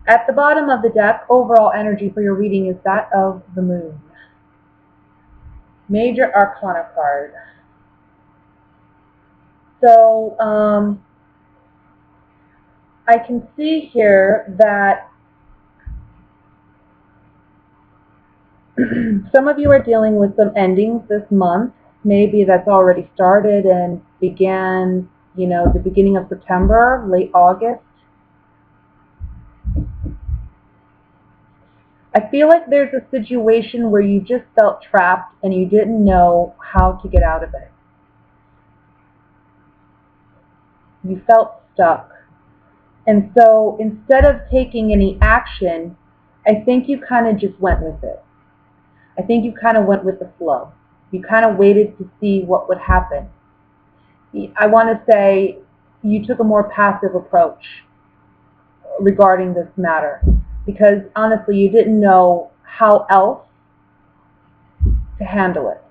At the bottom of the deck, overall energy for your reading is that of the moon. Major Arcana card. So, I can see here that some of you are dealing with some endings this month. Maybe that's already started and began, the beginning of September, late August. I feel like there's a situation where you just felt trapped and you didn't know how to get out of it. You felt stuck. And so instead of taking any action, I think you kind of just went with it. I think you kind of went with the flow. You kind of waited to see what would happen. I want to say you took a more passive approach regarding this matter, because honestly you didn't know how else to handle it.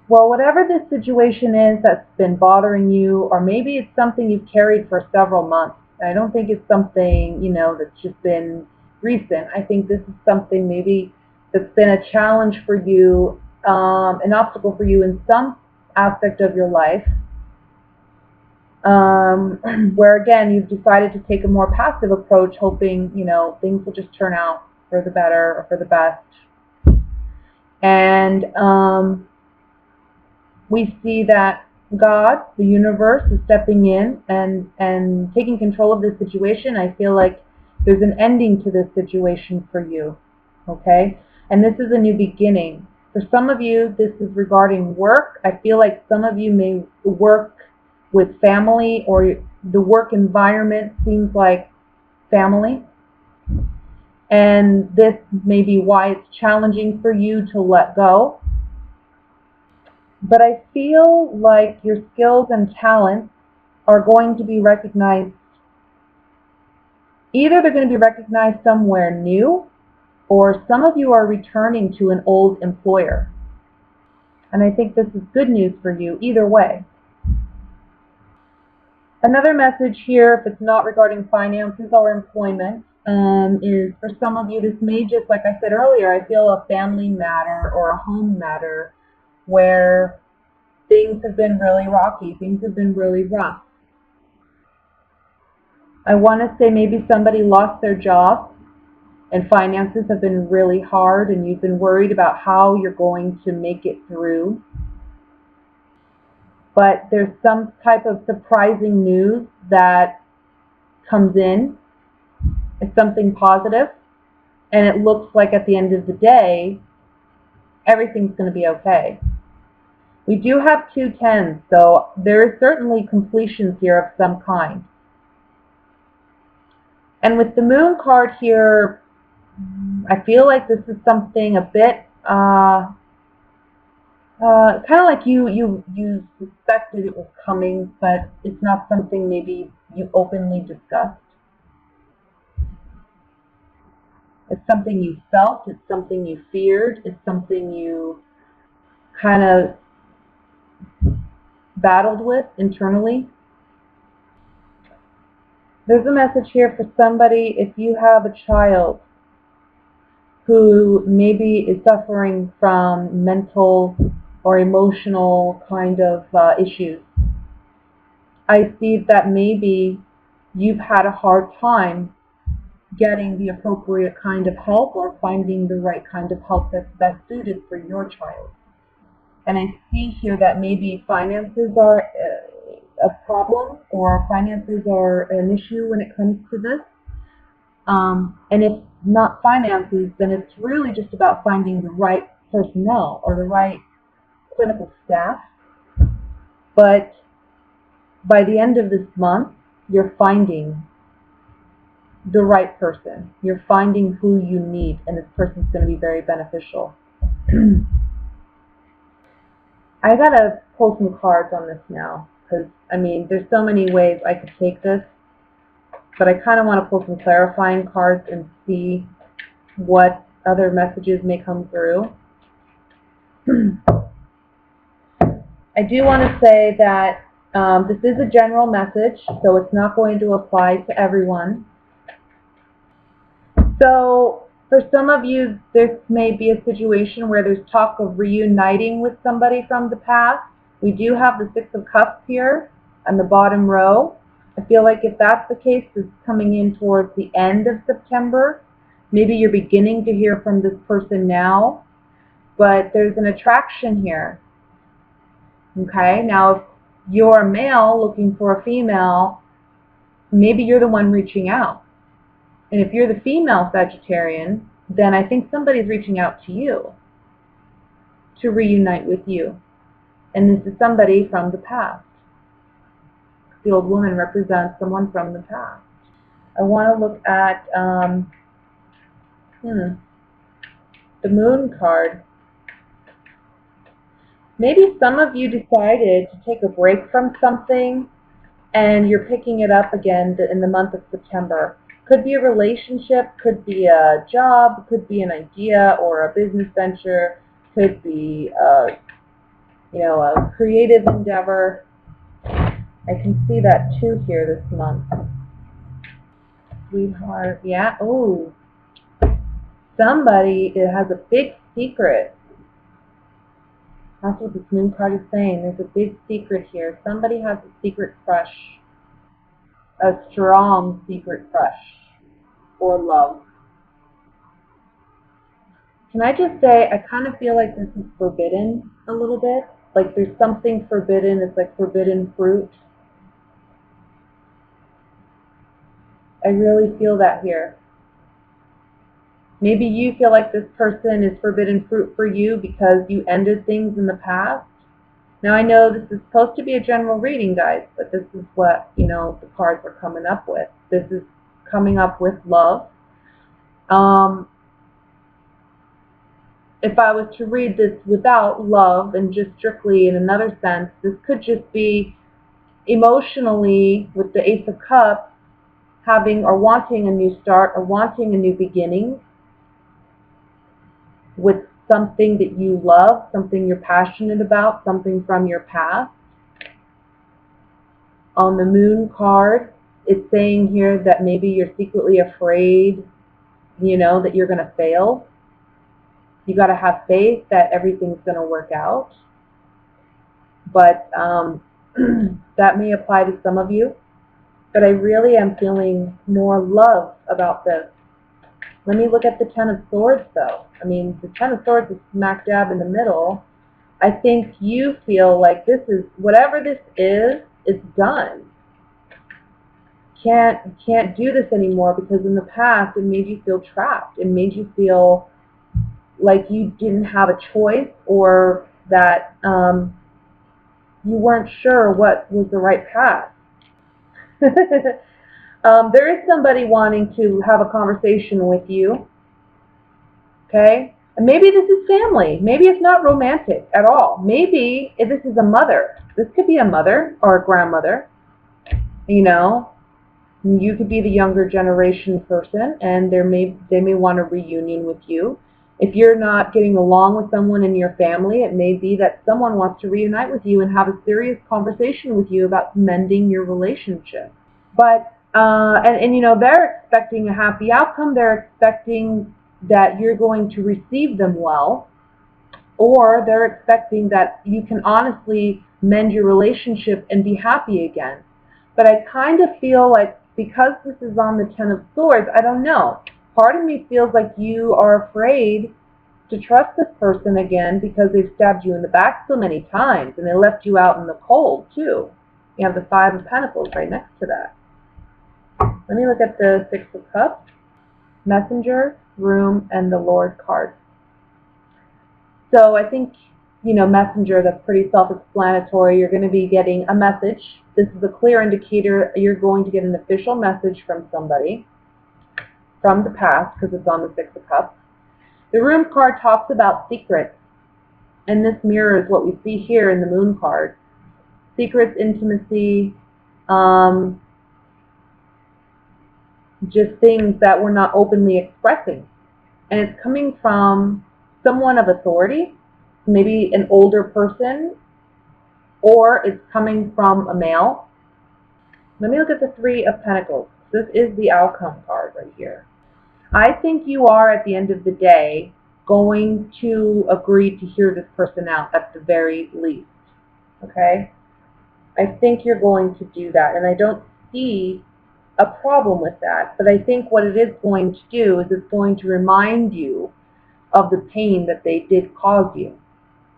Well, whatever this situation is that's been bothering you, or maybe it's something you've carried for several months. I don't think it's something, that's just been recent. I think this is something maybe that's been a challenge for you, an obstacle for you in some aspect of your life, where again you've decided to take a more passive approach, hoping things will just turn out for the better or for the best. And we see that God, the universe, is stepping in and taking control of this situation. I feel like there's an ending to this situation for you, okay? And this is a new beginning. For some of you, this is regarding work. I feel like some of you may work with family, or the work environment seems like family. And this may be why it's challenging for you to let go. But I feel like your skills and talents are going to be recognized. Either they're going to be recognized somewhere new, or some of you are returning to an old employer. And I think this is good news for you either way. Another message here, if it's not regarding finances or employment, is for some of you, this may just, like I said earlier, I feel a family matter or a home matter where things have been really rocky, things have been really rough. I want to say maybe somebody lost their job and finances have been really hard and you've been worried about how you're going to make it through. But there's some type of surprising news that comes in. It's something positive, and it looks like at the end of the day, everything's going to be okay. We do have 2 10s, so there is certainly completions here of some kind. And with the moon card here, I feel like this is something a bit kind of like you suspected it was coming, but it's not something maybe you openly discussed. It's something you felt, it's something you feared, it's something you kind of battled with internally. There's a message here for somebody. If you have a child who maybe is suffering from mental or emotional kind of issues, I see that maybe you've had a hard time getting the appropriate kind of help or finding the right kind of help that's best suited for your child. And I see here that maybe finances are a problem, or finances are an issue when it comes to this. And if not finances, then it's really just about finding the right personnel or the right clinical staff. But by the end of this month, you're finding the right person. You're finding who you need, and this person's going to be very beneficial. I gotta pull some cards on this now, because I mean, there's so many ways I could take this, but I kind of want to pull some clarifying cards and see what other messages may come through. I do want to say that this is a general message, so it's not going to apply to everyone. So for some of you, this may be a situation where there's talk of reuniting with somebody from the past. We do have the Six of Cups here on the bottom row. I feel like if that's the case, this is coming in towards the end of September. Maybe you're beginning to hear from this person now, but there's an attraction here. Okay, now if you're a male looking for a female, maybe you're the one reaching out. And if you're the female Sagittarian, then I think somebody's reaching out to you to reunite with you. And this is somebody from the past. The old woman represents someone from the past. I want to look at the Moon card. Maybe some of you decided to take a break from something and you're picking it up again in the month of September. Could be a relationship, could be a job, could be an idea or a business venture, could be a creative endeavor. I can see that too here this month. Sweetheart, yeah. Oh, somebody has a big secret. That's what this Moon card is saying. There's a big secret here. Somebody has a secret crush. A strong secret crush or love. Can I just say, I kind of feel like this is forbidden a little bit. Like there's something forbidden. It's like forbidden fruit. I really feel that here. Maybe you feel like this person is forbidden fruit for you because you ended things in the past. Now I know this is supposed to be a general reading, guys, but this is what, the cards are coming up with. This is coming up with love. If I was to read this without love and just strictly in another sense, this could just be emotionally with the Ace of Cups, having or wanting a new start or wanting a new beginning with something that you love, something you're passionate about, something from your past. On the Moon card, it's saying here that maybe you're secretly afraid, that you're going to fail. You got to have faith that everything's going to work out. But that may apply to some of you. But I really am feeling more love about this. Let me look at the Ten of Swords, though. I mean, the Ten of Swords is smack dab in the middle. I think you feel like this is, whatever this is, it's done. Can't do this anymore because in the past it made you feel trapped. It made you feel like you didn't have a choice or that you weren't sure what was the right path. There is somebody wanting to have a conversation with you, okay? And maybe this is family. Maybe it's not romantic at all. Maybe this is a mother. This could be a mother or a grandmother, You could be the younger generation person, and they may want a reunion with you. If you're not getting along with someone in your family, it may be that someone wants to reunite with you and have a serious conversation with you about mending your relationship. But they're expecting a happy outcome. They're expecting that you're going to receive them well, or they're expecting that you can honestly mend your relationship and be happy again. But I kind of feel like because this is on the Ten of Swords, I don't know. Part of me feels like you are afraid to trust this person again because they've stabbed you in the back so many times and they left you out in the cold too. You have the Five of Pentacles right next to that. Let me look at the Six of Cups, Messenger, Room, and the Lord card. So I think, Messenger, that's pretty self-explanatory. You're going to be getting a message. This is a clear indicator you're going to get an official message from somebody from the past because it's on the Six of Cups. The Room card talks about secrets, and this mirrors what we see here in the Moon card. Secrets, intimacy, just things that we're not openly expressing. And it's coming from someone of authority, maybe an older person, or it's coming from a male. Let me look at the Three of Pentacles. This is the outcome card right here. I think you are, at the end of the day, going to agree to hear this person out at the very least. Okay? I think you're going to do that, and I don't see a problem with that. But I think what it is going to do is it's going to remind you of the pain that they did cause you.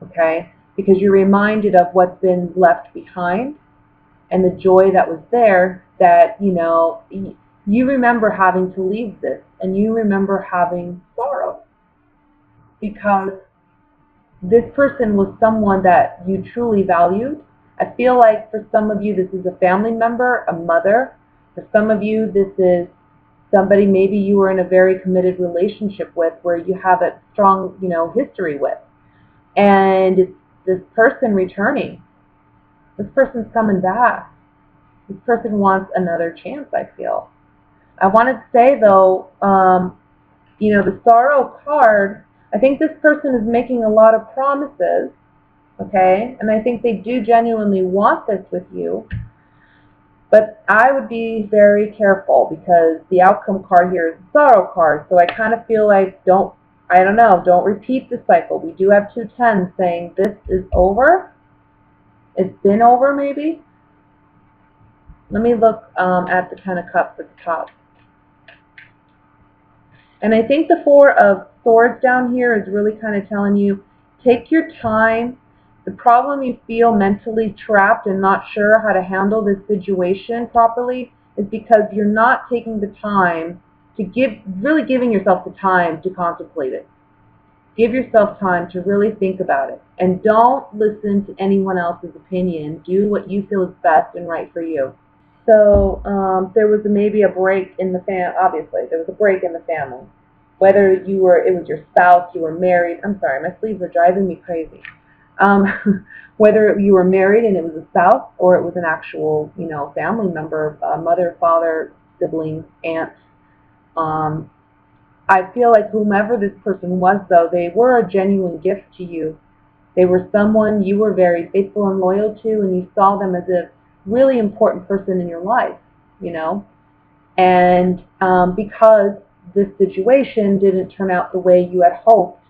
Okay? Because you're reminded of what's been left behind and the joy that was there, that, you remember having to leave this, and you remember having sorrow, because this person was someone that you truly valued. I feel like for some of you, this is a family member, a mother. For some of you, this is somebody maybe you were in a very committed relationship with, where you have a strong, history with. And it's this person returning. This person's coming back. This person wants another chance, I feel. I want to say, though, the sorrow card, I think this person is making a lot of promises, okay? And I think they do genuinely want this with you. But I would be very careful, because the outcome card here is the sorrow card. So I kind of feel like don't repeat the cycle. We do have 2 tens saying this is over. It's been over, maybe. Let me look at the 10 of Cups at the top. And I think the 4 of Swords down here is really kind of telling you, take your time. The problem you feel mentally trapped and not sure how to handle this situation properly is because you're not taking the time to really giving yourself the time to contemplate it. Give yourself time to really think about it. And don't listen to anyone else's opinion. Do what you feel is best and right for you. So there was maybe a break in the obviously, there was a break in the family. Whether it was your spouse, you were married. I'm sorry, my sleeves are driving me crazy. Whether you were married and it was a spouse, or it was an actual, family member, mother, father, sibling, aunt. I feel like whomever this person was, though, they were a genuine gift to you. They were someone you were very faithful and loyal to, and you saw them as a really important person in your life, And because this situation didn't turn out the way you had hoped,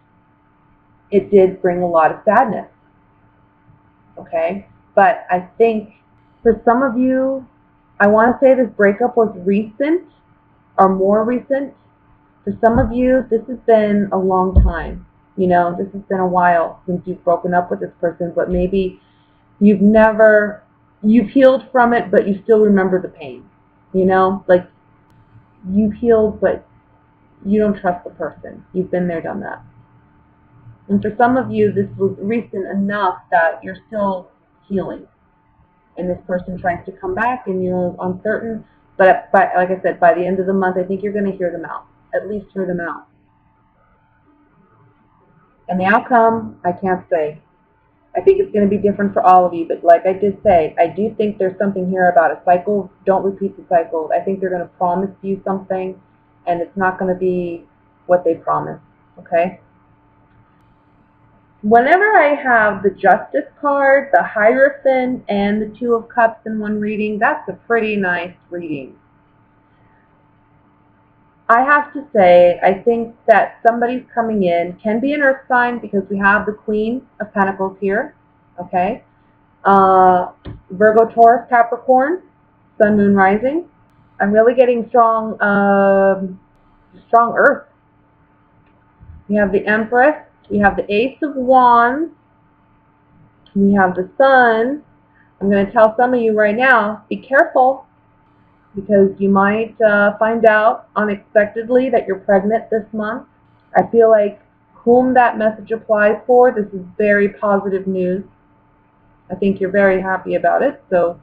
it did bring a lot of sadness. Okay? But I think for some of you, I want to say this breakup was recent or more recent. For some of you, this has been a long time. This has been a while since you've broken up with this person, but maybe you've healed from it, but you still remember the pain. Like, you've healed, but you don't trust the person. You've been there, done that. And for some of you, this was recent enough that you're still healing. And this person tries to come back, and you're uncertain. But like I said, by the end of the month, I think you're going to hear them out. At least hear them out. And the outcome, I can't say. I think it's going to be different for all of you. But like I did say, I do think there's something here about a cycle. Don't repeat the cycle. I think they're going to promise you something, and it's not going to be what they promise. Okay? Whenever I have the Justice card, the Hierophant, and the 2 of Cups in one reading, that's a pretty nice reading. I have to say, I think that somebody's coming in, can be an earth sign, because we have the Queen of Pentacles here, okay? Virgo, Taurus, Capricorn, Sun, Moon, Rising. I'm really getting strong earth. We have the Empress, we have the Ace of Wands, we have the Sun. I'm going to tell some of you right now, be careful, because you might find out unexpectedly that you're pregnant this month. I feel like whom that message applies for, this is very positive news. I think you're very happy about it. So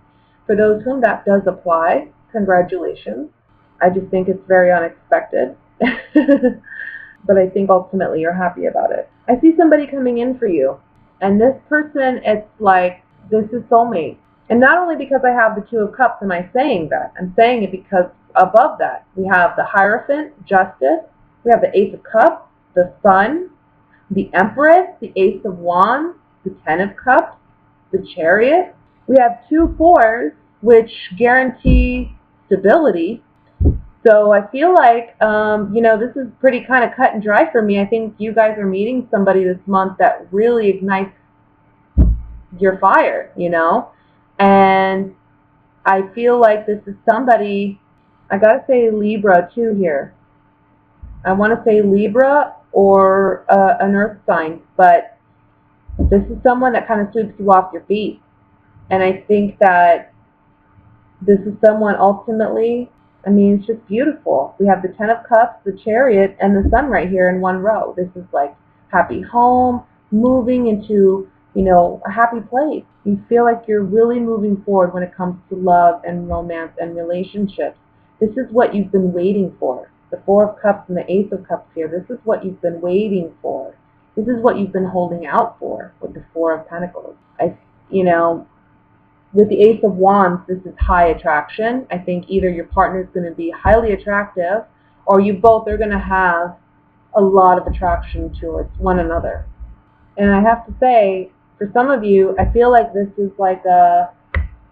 for those whom that does apply, congratulations. I just think it's very unexpected. But I think ultimately you're happy about it. I see somebody coming in for you. And this person, it's like, this is soulmate. And not only because I have the 2 of Cups am I saying that. I'm saying it because above that, we have the Hierophant, Justice. We have the Ace of Cups, the Sun, the Empress, the Ace of Wands, the 10 of Cups, the Chariot. We have 2 4s, which guarantee stability. So I feel like, this is pretty kind of cut and dry for me. I think you guys are meeting somebody this month that really ignites your fire, and I feel like this is somebody, I gotta say Libra too here. I want to say Libra or an earth sign, but this is someone that kind of sweeps you off your feet. And I think that this is someone ultimately, I mean, it's just beautiful. We have the Ten of Cups, the Chariot, and the Sun right here in one row. This is like happy home, moving into, a happy place. You feel like you're really moving forward when it comes to love and romance and relationships. This is what you've been waiting for. The Four of Cups and the Ace of Cups here. This is what you've been waiting for. This is what you've been holding out for with the Four of Pentacles. With the Ace of Wands, this is high attraction. I think either your partner is going to be highly attractive or you both are going to have a lot of attraction towards one another. And I have to say, for some of you, I feel like this is like a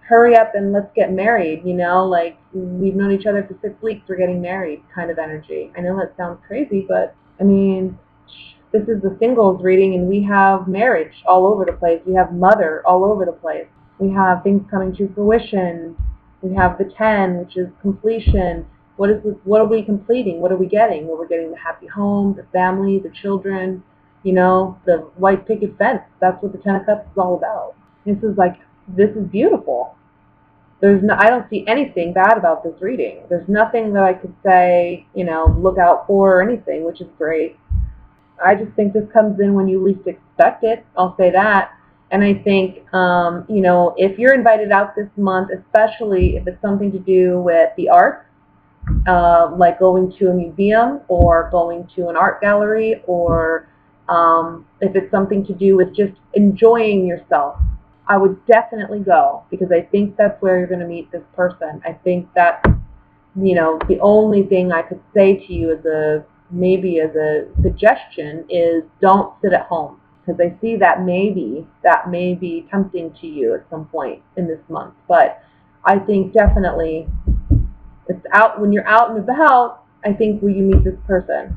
hurry up and let's get married, like we've known each other for 6 weeks, we're getting married kind of energy. I know that sounds crazy, but I mean, this is the singles reading and we have marriage all over the place. We have mother all over the place. We have things coming to fruition. We have the 10, which is completion. What are we completing? What are we getting? Well, we're getting the happy home, the family, the children, the white picket fence. That's what the 10 of Cups is all about. This is beautiful. I don't see anything bad about this reading. There's nothing that I could say, look out for or anything, which is great. I just think this comes in when you least expect it. I'll say that. And I think, if you're invited out this month, especially if it's something to do with the arts, like going to a museum or going to an art gallery, or if it's something to do with just enjoying yourself, I would definitely go, because I think that's where you're going to meet this person. I think that, the only thing I could say to you as a suggestion is don't sit at home. Because I see that may be tempting to you at some point in this month. But I think definitely when you're out and about, I think where you meet this person.